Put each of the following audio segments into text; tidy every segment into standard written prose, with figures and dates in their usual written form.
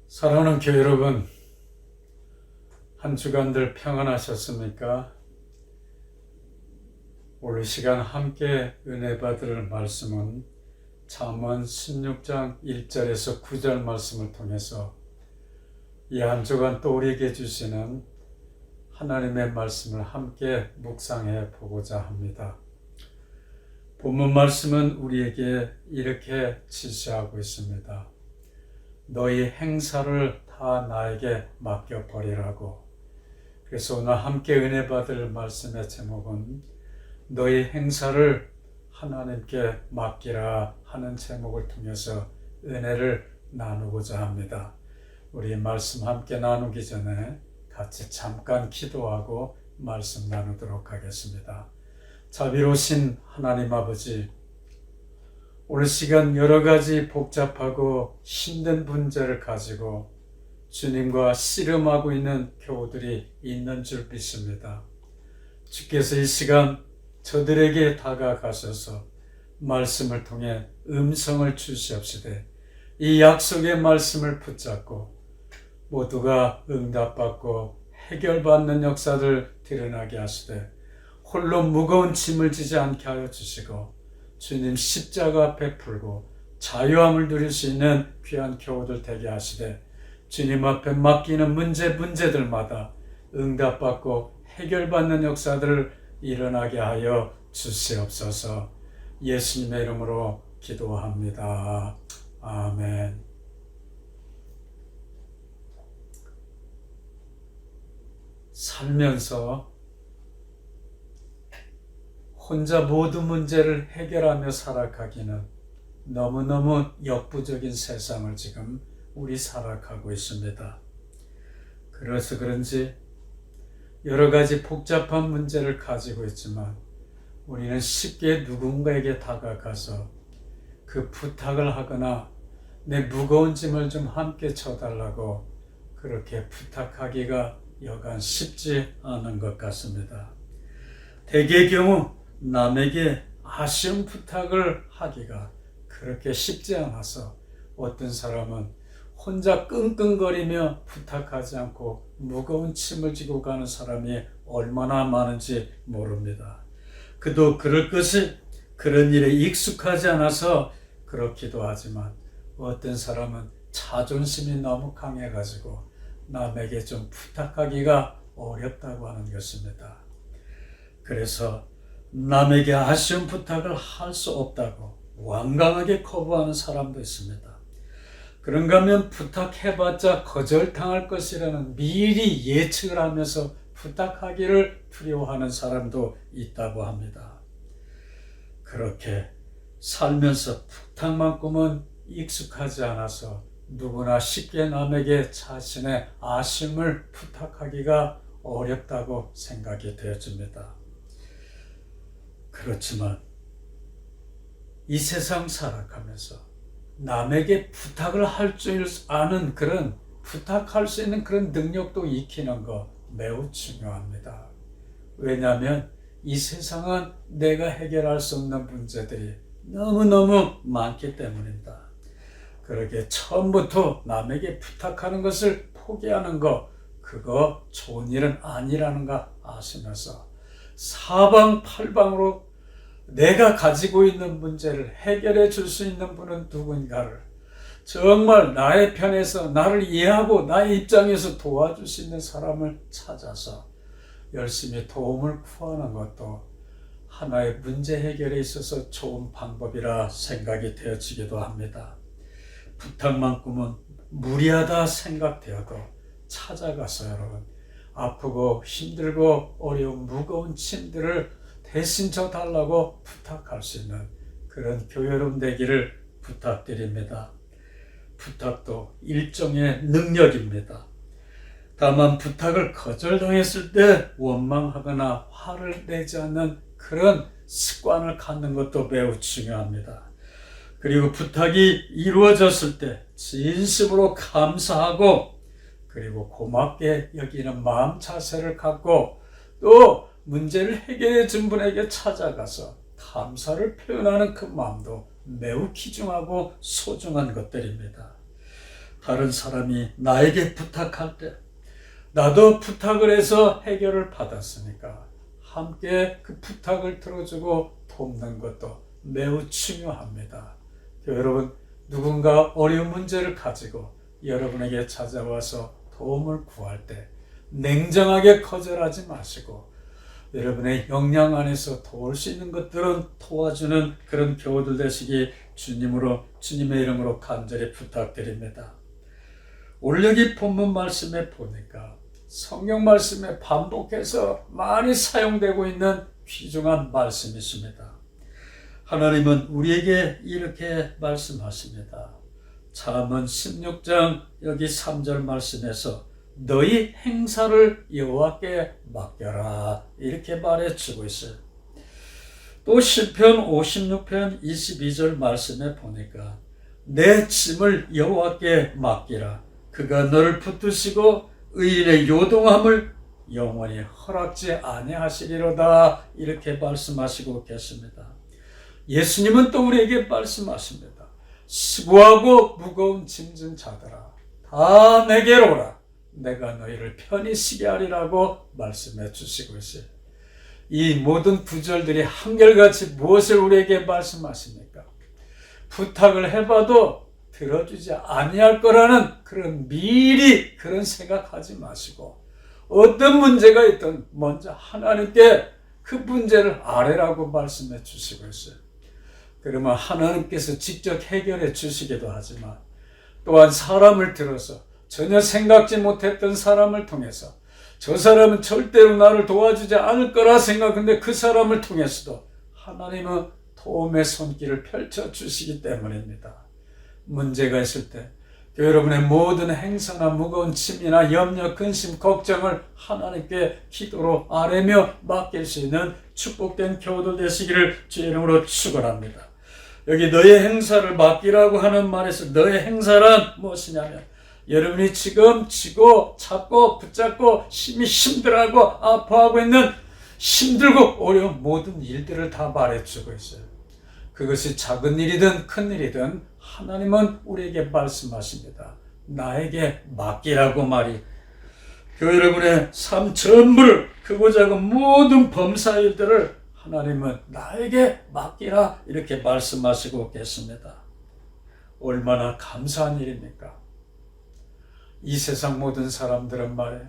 사랑하는 교회 여러분, 한 주간들 평안하셨습니까? 오늘 시간 함께 은혜 받을 말씀은 잠언 16장 1절에서 9절 말씀을 통해서 이 한 주간 또 우리에게 주시는 하나님의 말씀을 함께 묵상해 보고자 합니다. 본문 말씀은 우리에게 이렇게 지시하고 있습니다. 너희 행사를 다 나에게 맡겨버리라고. 그래서 오늘 함께 은혜 받을 말씀의 제목은 너희 행사를 하나님께 맡기라 하는 제목을 통해서 은혜를 나누고자 합니다. 우리 말씀 함께 나누기 전에 같이 잠깐 기도하고 말씀 나누도록 하겠습니다. 자비로우신 하나님 아버지, 오늘 시간 여러 가지 복잡하고 힘든 문제를 가지고 주님과 씨름하고 있는 교우들이 있는 줄 믿습니다. 주께서 이 시간 저들에게 다가가셔서 말씀을 통해 음성을 주시옵시되 이 약속의 말씀을 붙잡고 모두가 응답받고 해결받는 역사를 드러나게 하시되 홀로 무거운 짐을 지지 않게 하여 주시고 주님 십자가 앞에 풀고 자유함을 누릴 수 있는 귀한 교우들 되게 하시되 주님 앞에 맡기는 문제들마다 응답받고 해결받는 역사들을 일어나게 하여 주시옵소서. 예수님의 이름으로 기도합니다. 아멘. 살면서 혼자 모든 문제를 해결하며 살아가기는 너무너무 역부족인 세상을 지금 우리 살아가고 있습니다. 그래서 그런지 여러 가지 복잡한 문제를 가지고 있지만 우리는 쉽게 누군가에게 다가가서 그 부탁을 하거나 내 무거운 짐을 좀 함께 져달라고 그렇게 부탁하기가 여간 쉽지 않은 것 같습니다. 대개의 경우 남에게 아쉬운 부탁을 하기가 그렇게 쉽지 않아서 어떤 사람은 혼자 끙끙거리며 부탁하지 않고 무거운 짐을 지고 가는 사람이 얼마나 많은지 모릅니다. 그도 그럴 것이 그런 일에 익숙하지 않아서 그렇기도 하지만 어떤 사람은 자존심이 너무 강해가지고 남에게 좀 부탁하기가 어렵다고 하는 것입니다. 그래서 남에게 아쉬운 부탁을 할 수 없다고 완강하게 거부하는 사람도 있습니다. 그런가 하면 부탁해봤자 거절당할 것이라는 미리 예측을 하면서 부탁하기를 두려워하는 사람도 있다고 합니다. 그렇게 살면서 부탁만큼은 익숙하지 않아서 누구나 쉽게 남에게 자신의 아쉬움을 부탁하기가 어렵다고 생각이 되어집니다. 그렇지만 이 세상 살아가면서 남에게 부탁을 할 줄 아는 그런 부탁할 수 있는 그런 능력도 익히는 거 매우 중요합니다. 왜냐하면 이 세상은 내가 해결할 수 없는 문제들이 너무너무 많기 때문입니다. 그러게 처음부터 남에게 부탁하는 것을 포기하는 거, 그거 좋은 일은 아니라는 거 아시면서 사방팔방으로 내가 가지고 있는 문제를 해결해 줄 수 있는 분은 누군가를 정말 나의 편에서 나를 이해하고 나의 입장에서 도와줄 수 있는 사람을 찾아서 열심히 도움을 구하는 것도 하나의 문제 해결에 있어서 좋은 방법이라 생각이 되어지기도 합니다. 부탁만큼은 무리하다 생각되어도 찾아가서 여러분 아프고 힘들고 어려운 무거운 짐들을 대신 져달라고 부탁할 수 있는 그런 교회 여러분 되기를 부탁드립니다. 부탁도 일종의 능력입니다. 다만 부탁을 거절당했을 때 원망하거나 화를 내지 않는 그런 습관을 갖는 것도 매우 중요합니다. 그리고 부탁이 이루어졌을 때 진심으로 감사하고 그리고 고맙게 여기는 마음 자세를 갖고 또 문제를 해결해 준 분에게 찾아가서 감사를 표현하는 그 마음도 매우 귀중하고 소중한 것들입니다. 다른 사람이 나에게 부탁할 때 나도 부탁을 해서 해결을 받았으니까 함께 그 부탁을 들어주고 돕는 것도 매우 중요합니다. 여러분, 누군가 어려운 문제를 가지고 여러분에게 찾아와서 도움을 구할 때 냉정하게 거절하지 마시고 여러분의 역량 안에서 도울 수 있는 것들은 도와주는 그런 교우들 되시기 주님의 이름으로 간절히 부탁드립니다. 오늘 여기 본문 말씀에 보니까 성경 말씀에 반복해서 많이 사용되고 있는 귀중한 말씀이십니다. 하나님은 우리에게 이렇게 말씀하십니다. 잠언 16장 여기 3절 말씀에서 너희 행사를 여호와께 맡겨라 이렇게 말해주고 있어요. 또 시편 56편 22절 말씀에 보니까 내 짐을 여호와께 맡기라 그가 너를 붙드시고 의인의 요동함을 영원히 허락지 아니하시리로다 이렇게 말씀하시고 계십니다. 예수님은 또 우리에게 말씀하십니다. 수고하고 무거운 짐진 자들아 다 내게로 오라 내가 너희를 편히 쉬게 하리라고 말씀해 주시고 있어요. 이 모든 구절들이 한결같이 무엇을 우리에게 말씀하십니까? 부탁을 해봐도 들어주지 아니할 거라는 그런 미리 그런 생각하지 마시고 어떤 문제가 있든 먼저 하나님께 그 문제를 아뢰라고 말씀해 주시고 있어요. 그러면 하나님께서 직접 해결해 주시기도 하지만 또한 사람을 들어서 전혀 생각지 못했던 사람을 통해서 저 사람은 절대로 나를 도와주지 않을 거라 생각했는데 그 사람을 통해서도 하나님은 도움의 손길을 펼쳐 주시기 때문입니다. 문제가 있을 때 여러분의 모든 행사나 무거운 짐이나 염려, 근심, 걱정을 하나님께 기도로 아뢰며 맡길 수 있는 축복된 교우들 되시기를 주의 이름으로 축원합니다. 여기 너의 행사를 맡기라고 하는 말에서 너의 행사란 무엇이냐면 여러분이 지금 쥐고 잡고 붙잡고 심히 힘들어하고 아파하고 있는 힘들고 어려운 모든 일들을 다 말해주고 있어요. 그것이 작은 일이든 큰 일이든 하나님은 우리에게 말씀하십니다. 나에게 맡기라고 말이 여러분의 삶 전부를 크고 작은 모든 범사일들을 하나님은 나에게 맡기라 이렇게 말씀하시고 계십니다. 얼마나 감사한 일입니까? 이 세상 모든 사람들은 말해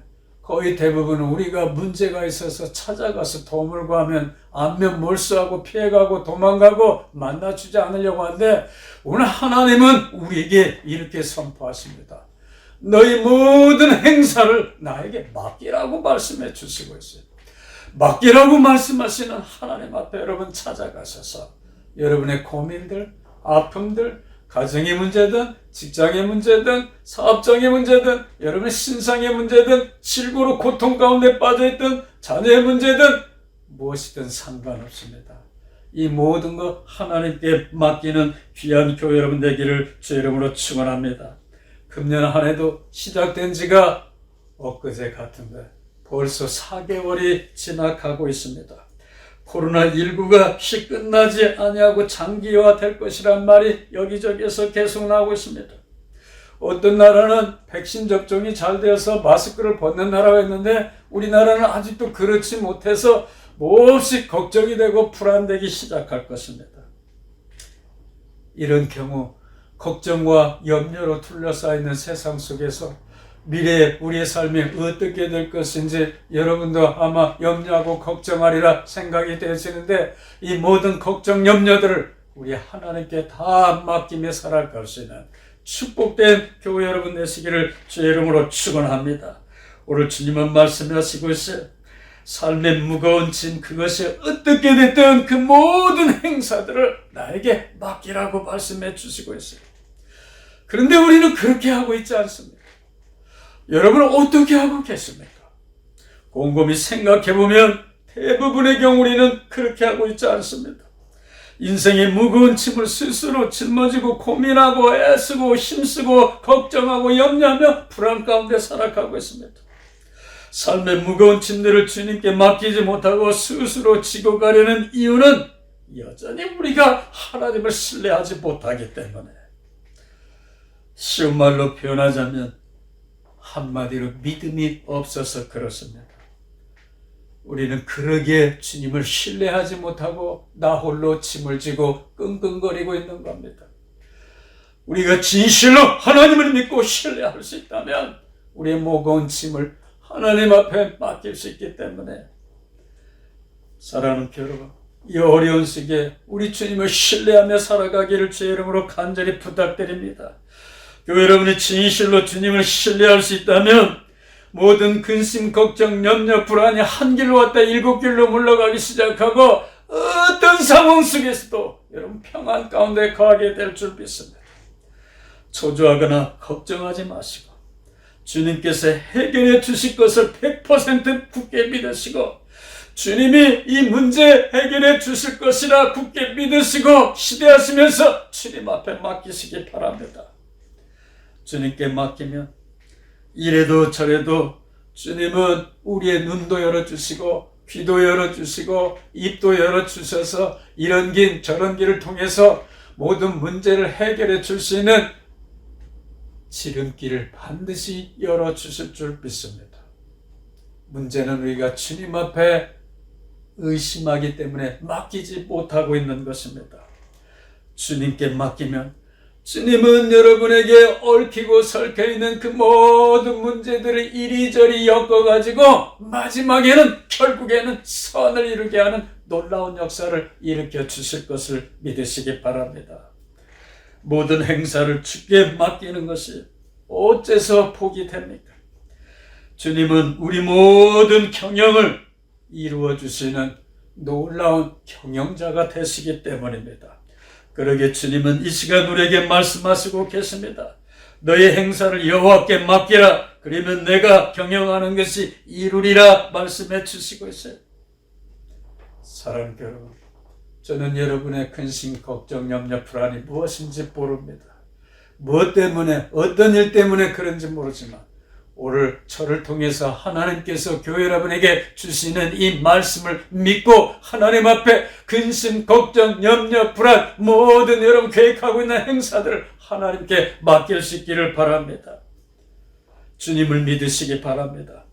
거의 대부분 우리가 문제가 있어서 찾아가서 도움을 구하면 안면 몰수하고 피해가고 도망가고 만나주지 않으려고 하는데 오늘 하나님은 우리에게 이렇게 선포하십니다. 너희 모든 행사를 나에게 맡기라고 말씀해 주시고 있어요. 맡기라고 말씀하시는 하나님 앞에 여러분 찾아가셔서 여러분의 고민들, 아픔들, 가정의 문제든 직장의 문제든 사업장의 문제든 여러분의 신상의 문제든 질고로 고통 가운데 빠져있든 자녀의 문제든 무엇이든 상관없습니다. 이 모든 것 하나님께 맡기는 귀한 교회 여러분 되기를 주의 이름으로 축원합니다. 금년 한 해도 시작된 지가 엊그제 같은데 벌써 4개월이 지나가고 있습니다. 코로나19가 혹시 끝나지 아니하고 장기화될 것이란 말이 여기저기에서 계속 나오고 있습니다. 어떤 나라는 백신 접종이 잘 되어서 마스크를 벗는 나라가 있는데 우리나라는 아직도 그렇지 못해서 몹시 걱정이 되고 불안되기 시작할 것입니다. 이런 경우 걱정과 염려로 둘러싸여 있는 세상 속에서 미래에 우리의 삶이 어떻게 될 것인지 여러분도 아마 염려하고 걱정하리라 생각이 되시는데 이 모든 걱정, 염려들을 우리 하나님께 다 맡기며 살아갈 수 있는 축복된 교회 여러분 되시기를 주의 이름으로 축원합니다. 오늘 주님은 말씀하시고 있어요. 삶의 무거운 짐 그것이 어떻게 됐든 그 모든 행사들을 나에게 맡기라고 말씀해 주시고 있어요. 그런데 우리는 그렇게 하고 있지 않습니다. 여러분은 어떻게 하고 계십니까? 곰곰이 생각해보면 대부분의 경우 우리는 그렇게 하고 있지 않습니다. 인생의 무거운 짐을 스스로 짊어지고 고민하고 애쓰고 힘쓰고 걱정하고 염려하며 불안 가운데 살아가고 있습니다. 삶의 무거운 짐들을 주님께 맡기지 못하고 스스로 지고 가려는 이유는 여전히 우리가 하나님을 신뢰하지 못하기 때문에 쉬운 말로 표현하자면 한마디로 믿음이 없어서 그렇습니다. 우리는 그러기에 주님을 신뢰하지 못하고 나 홀로 짐을 지고 끙끙거리고 있는 겁니다. 우리가 진실로 하나님을 믿고 신뢰할 수 있다면 우리의 무거운 짐을 하나님 앞에 맡길 수 있기 때문에 사랑하는 여러분, 이 어려운 시기에 우리 주님을 신뢰하며 살아가기를 주의 이름으로 간절히 부탁드립니다. 교회 여러분이 진실로 주님을 신뢰할 수 있다면 모든 근심, 걱정, 염려, 불안이 한 길로 왔다 일곱 길로 물러가기 시작하고 어떤 상황 속에서도 여러분 평안 가운데 거하게 될 줄 믿습니다. 초조하거나 걱정하지 마시고 주님께서 해결해 주실 것을 100% 굳게 믿으시고 주님이 이 문제 해결해 주실 것이라 굳게 믿으시고 기대하시면서 주님 앞에 맡기시기 바랍니다. 주님께 맡기면 이래도 저래도 주님은 우리의 눈도 열어주시고 귀도 열어주시고 입도 열어주셔서 이런 길 저런 길을 통해서 모든 문제를 해결해 줄 수 있는 지름길을 반드시 열어주실 줄 믿습니다. 문제는 우리가 주님 앞에 의심하기 때문에 맡기지 못하고 있는 것입니다. 주님께 맡기면 주님은 여러분에게 얽히고 설켜 있는 그 모든 문제들을 이리저리 엮어가지고 마지막에는 결국에는 선을 이루게 하는 놀라운 역사를 일으켜 주실 것을 믿으시기 바랍니다. 모든 행사를 주께 맡기는 것이 어째서 복이 됩니까? 주님은 우리 모든 경영을 이루어 주시는 놀라운 경영자가 되시기 때문입니다. 그러기에 주님은 이 시간 우리에게 말씀하시고 계십니다. 너의 행사를 여호와께 맡기라. 그러면 내가 경영하는 것이 이루리라 말씀해 주시고 있어요. 사랑하는 여러분, 저는 여러분의 근심, 걱정, 염려, 불안이 무엇인지 모릅니다. 무엇 때문에, 어떤 일 때문에 그런지 모르지만 오늘 저를 통해서 하나님께서 교회 여러분에게 주시는 이 말씀을 믿고 하나님 앞에 근심, 걱정, 염려, 불안 모든 여러분 계획하고 있는 행사들을 하나님께 맡길 수 있기를 바랍니다. 주님을 믿으시기 바랍니다.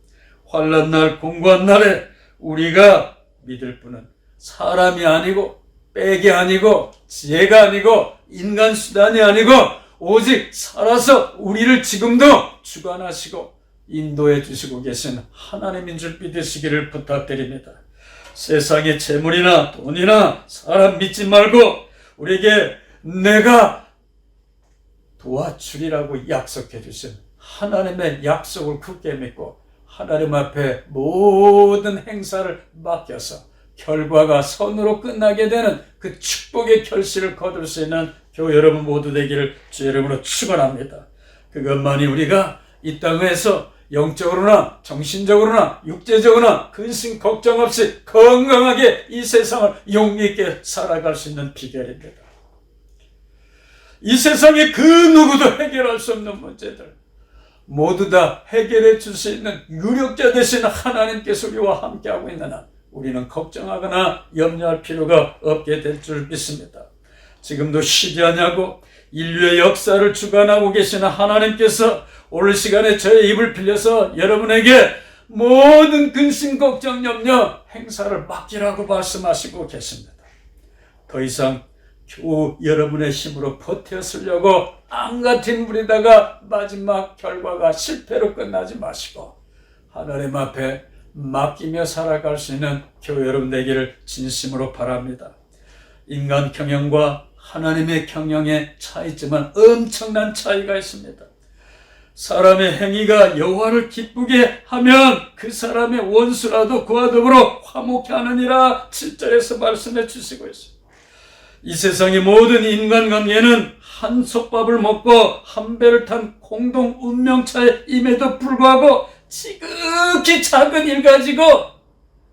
환난 날, 공고한 날에 우리가 믿을 분은 사람이 아니고 백이 아니고 지혜가 아니고 인간 수단이 아니고 오직 살아서 우리를 지금도 주관하시고 인도해 주시고 계신 하나님인 줄 믿으시기를 부탁드립니다. 세상의 재물이나 돈이나 사람 믿지 말고 우리에게 내가 도와주리라고 약속해 주신 하나님의 약속을 굳게 믿고 하나님 앞에 모든 행사를 맡겨서 결과가 선으로 끝나게 되는 그 축복의 결실을 거둘 수 있는 교회 여러분 모두 되기를 주의 이름으로 축원합니다. 그것만이 우리가 이 땅에서 영적으로나 정신적으로나 육체적으로나 근심 걱정 없이 건강하게 이 세상을 용기 있게 살아갈 수 있는 비결입니다. 이 세상에 그 누구도 해결할 수 없는 문제들 모두 다 해결해 줄 수 있는 유력자 되신 하나님께서 우리와 함께하고 있는 한 우리는 걱정하거나 염려할 필요가 없게 될 줄 믿습니다. 지금도 쉬지 않냐고 인류의 역사를 주관하고 계시는 하나님께서 오늘 시간에 저의 입을 빌려서 여러분에게 모든 근심, 걱정, 염려 행사를 맡기라고 말씀하시고 계십니다. 더 이상 겨우 여러분의 힘으로 버텨 쓰려고 앙같은 물에다가 마지막 결과가 실패로 끝나지 마시고 하나님 앞에 맡기며 살아갈 수 있는 교회 여러분 되기를 진심으로 바랍니다. 인간 경영과 하나님의 경영의 차이지만 엄청난 차이가 있습니다. 사람의 행위가 여호와를 기쁘게 하면 그 사람의 원수라도 그와 더불어 화목해 하느니라 7절에서 말씀해 주시고 있습니다. 이 세상의 모든 인간관계는 한 솥밥을 먹고 한 배를 탄 공동 운명차임에도 불구하고 지극히 작은 일 가지고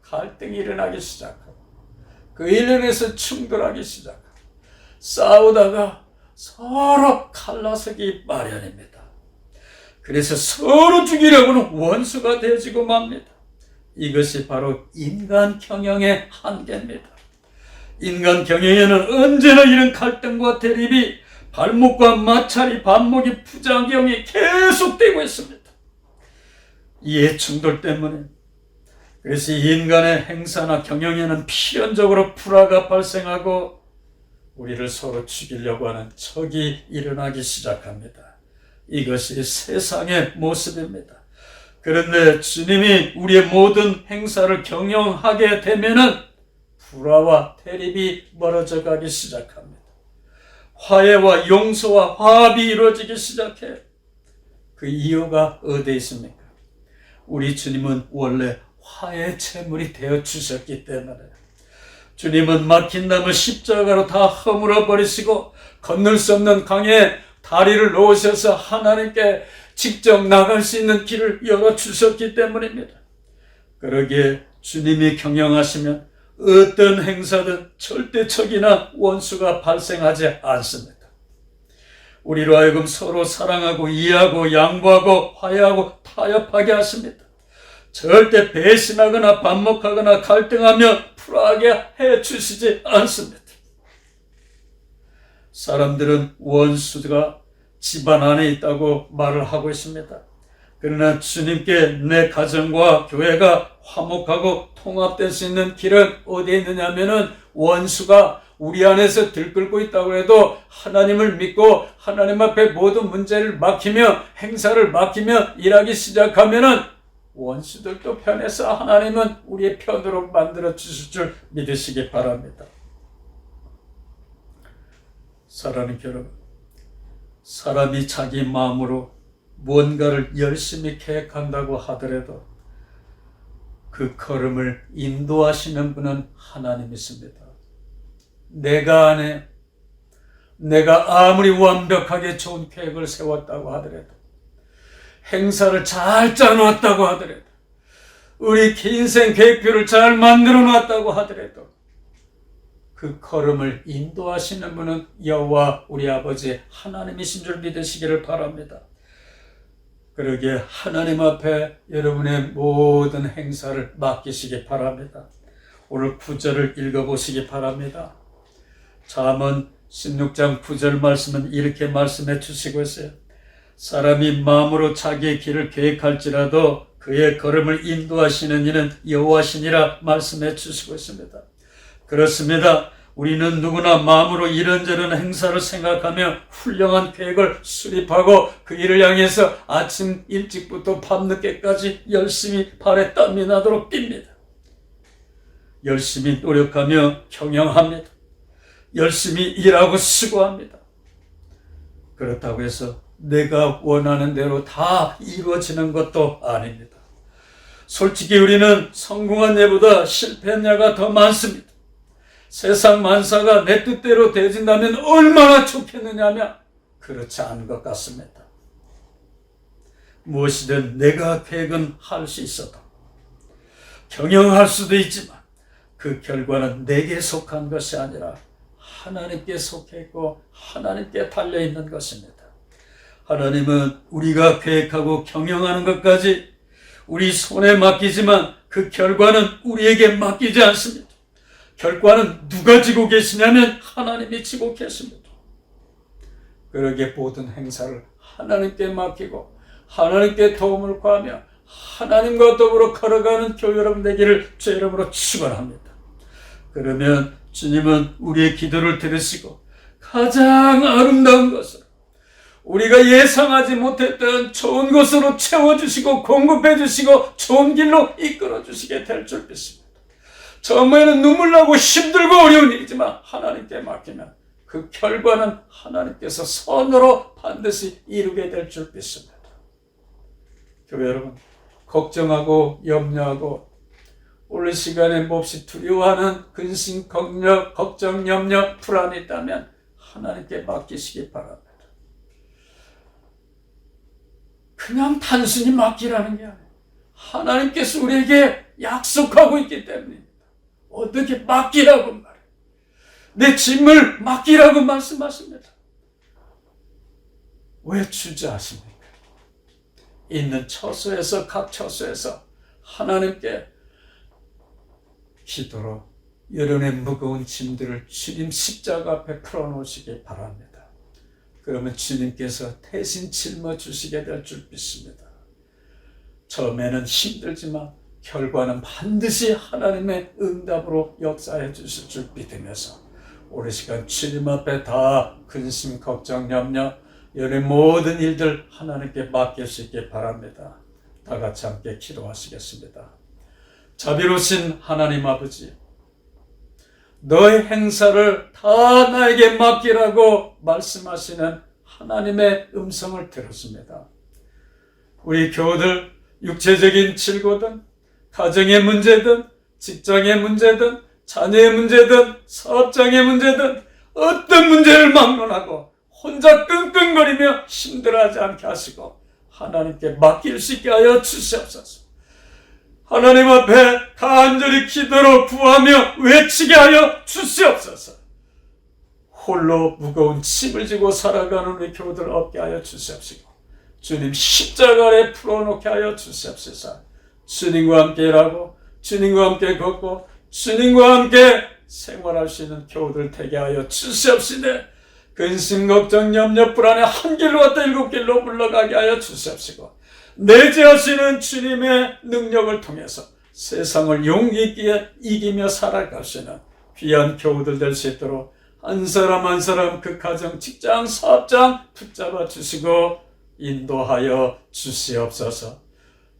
갈등이 일어나기 시작하고 그 일로 인해서 충돌하기 시작하고 싸우다가 서로 갈라서기 마련입니다. 그래서 서로 죽이려고는 원수가 되어지고 맙니다. 이것이 바로 인간 경영의 한계입니다. 인간 경영에는 언제나 이런 갈등과 대립이 발목과 마찰이 반목이 부작용이 계속되고 있습니다. 이해 충돌 때문에. 그래서 인간의 행사나 경영에는 필연적으로 불화가 발생하고 우리를 서로 죽이려고 하는 척이 일어나기 시작합니다. 이것이 세상의 모습입니다. 그런데 주님이 우리의 모든 행사를 경영하게 되면은 불화와 대립이 멀어져 가기 시작합니다. 화해와 용서와 화합이 이루어지기 시작해요. 그 이유가 어디에 있습니까? 우리 주님은 원래 화해의 제물이 되어 주셨기 때문에. 주님은 막힌 담을 십자가로 다 허물어 버리시고 건널 수 없는 강에 다리를 놓으셔서 하나님께 직접 나갈 수 있는 길을 열어주셨기 때문입니다. 그러기에 주님이 경영하시면 어떤 행사든 절대 적이나 원수가 발생하지 않습니다. 우리로 하여금 서로 사랑하고 이해하고 양보하고 화해하고 타협하게 하십니다. 절대 배신하거나 반목하거나 갈등하며 불화하게 해주시지 않습니다. 사람들은 원수가 집안 안에 있다고 말을 하고 있습니다. 그러나 주님께 내 가정과 교회가 화목하고 통합될 수 있는 길은 어디에 있느냐 하면은 원수가 우리 안에서 들끓고 있다고 해도 하나님을 믿고 하나님 앞에 모든 문제를 맡기며 행사를 맡기며 일하기 시작하면은 원수들도 편해서 하나님은 우리의 편으로 만들어 주실 줄 믿으시기 바랍니다. 사랑하는 여러분, 사람이 자기 마음으로 무언가를 열심히 계획한다고 하더라도 그 걸음을 인도하시는 분은 하나님이십니다. 내가 아무리 완벽하게 좋은 계획을 세웠다고 하더라도 행사를 잘 짜놓았다고 하더라도 우리 인생 계획표를 잘 만들어 놨다고 하더라도 그 걸음을 인도하시는 분은 여호와 우리 아버지 하나님이신 줄 믿으시기를 바랍니다. 그러기에 하나님 앞에 여러분의 모든 행사를 맡기시기 바랍니다. 오늘 9절을 읽어보시기 바랍니다. 잠언 16장 9절 말씀은 이렇게 말씀해 주시고 있어요. 사람이 마음으로 자기의 길을 계획할지라도 그의 걸음을 인도하시는 이는 여호와시니라 말씀해 주시고 있습니다. 그렇습니다. 우리는 누구나 마음으로 이런저런 행사를 생각하며 훌륭한 계획을 수립하고 그 일을 향해서 아침 일찍부터 밤늦게까지 열심히 발에 땀이 나도록 뜁니다. 열심히 노력하며 경영합니다. 열심히 일하고 수고합니다. 그렇다고 해서 내가 원하는 대로 다 이루어지는 것도 아닙니다. 솔직히 우리는 성공한 예보다 실패한 예가 더 많습니다. 세상 만사가 내 뜻대로 되어진다면 얼마나 좋겠느냐며 그렇지 않은 것 같습니다. 무엇이든 내가 계획은 할 수 있어도 경영할 수도 있지만 그 결과는 내게 속한 것이 아니라 하나님께 속해 있고 하나님께 달려있는 것입니다. 하나님은 우리가 계획하고 경영하는 것까지 우리 손에 맡기지만 그 결과는 우리에게 맡기지 않습니다. 결과는 누가 지고 계시냐면 하나님이 지고 계십니다. 그러기에 모든 행사를 하나님께 맡기고 하나님께 도움을 구하며 하나님과 더불어 걸어가는 교회 여러분 되기를 주의 이름으로 축원합니다. 그러면 주님은 우리의 기도를 들으시고 가장 아름다운 것을 우리가 예상하지 못했던 좋은 것으로 채워주시고 공급해주시고 좋은 길로 이끌어주시게 될 줄 믿습니다. 처음에는 눈물 나고 힘들고 어려운 일이지만 하나님께 맡기면 그 결과는 하나님께서 선으로 반드시 이루게 될 줄 믿습니다. 교회 여러분, 걱정하고 염려하고 오늘 시간에 몹시 두려워하는 근심, 걱정, 염려, 불안이 있다면 하나님께 맡기시기 바랍니다. 그냥 단순히 맡기라는 게 아니에요. 하나님께서 우리에게 약속하고 있기 때문입니다. 어떻게 맡기라고 말해요. 내 짐을 맡기라고 말씀하십니다. 왜 주저하십니까? 있는 처소에서 각 처소에서 하나님께 기도로 여러분의 무거운 짐들을 주님 십자가 앞에 풀어놓으시기 바랍니다. 그러면 주님께서 대신 짊어지시게 될 줄 믿습니다. 처음에는 힘들지만 결과는 반드시 하나님의 응답으로 역사해 주실 줄 믿으면서 오늘 시간 주님 앞에 다 근심, 걱정, 염려, 여러 모든 일들 하나님께 맡길 수 있게 바랍니다. 다 같이 함께 기도하시겠습니다. 자비로우신 하나님 아버지, 너의 행사를 다 나에게 맡기라고 말씀하시는 하나님의 음성을 들었습니다. 우리 교우들 육체적인 질고든 가정의 문제든 직장의 문제든 자녀의 문제든 사업장의 문제든 어떤 문제를 막론하고 혼자 끙끙거리며 힘들어하지 않게 하시고 하나님께 맡길 수 있게 하여 주시옵소서. 하나님 앞에 간절히 기도로 구하며 외치게 하여 주시옵소서. 홀로 무거운 짐을 지고 살아가는 우리 교우들 얻게 하여 주시옵시고 주님 십자가 아래 풀어놓게 하여 주시옵소서. 주님과 함께 일하고 주님과 함께 걷고 주님과 함께 생활할 수 있는 교우들 되게 하여 주시옵시되 근심, 걱정, 염려, 불안에 한 길로 왔다 일곱 길로 물러가게 하여 주시옵시고 내재하시는 주님의 능력을 통해서 세상을 용기 있게 이기며 살아갈 수 있는 귀한 교우들 될 수 있도록 한 사람 한 사람 그 가정, 직장, 사업장 붙잡아 주시고 인도하여 주시옵소서.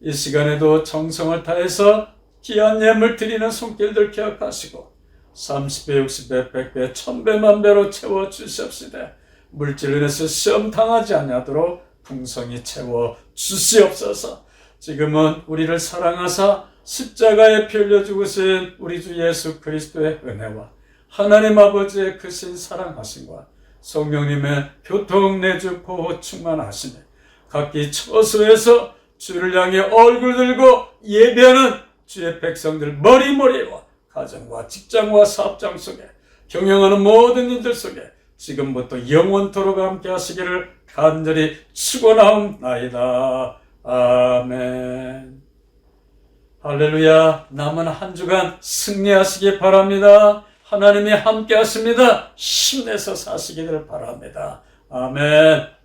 이 시간에도 정성을 다해서 귀한 예물 드리는 손길들 기억하시고 30배, 60배, 100배, 1000배, 만배로 채워 주시옵시되 물질로 인해서 시험 당하지 아니하도록 풍성히 채워 주시옵소서. 지금은 우리를 사랑하사 십자가에 피 흘려 죽으신 우리 주 예수 그리스도의 은혜와 하나님 아버지의 크신 사랑하심과 성령님의 교통 내주 보호 충만하심에 각기 처소에서 주를 향해 얼굴 들고 예배하는 주의 백성들 머리머리와 가정과 직장과 사업장 속에 경영하는 모든 일들 속에 지금부터 영원토록 함께 하시기를 간절히 축원하옵나이다. 아멘. 할렐루야. 남은 한 주간 승리하시기 바랍니다. 하나님이 함께 하십니다. 힘내서 사시기를 바랍니다. 아멘.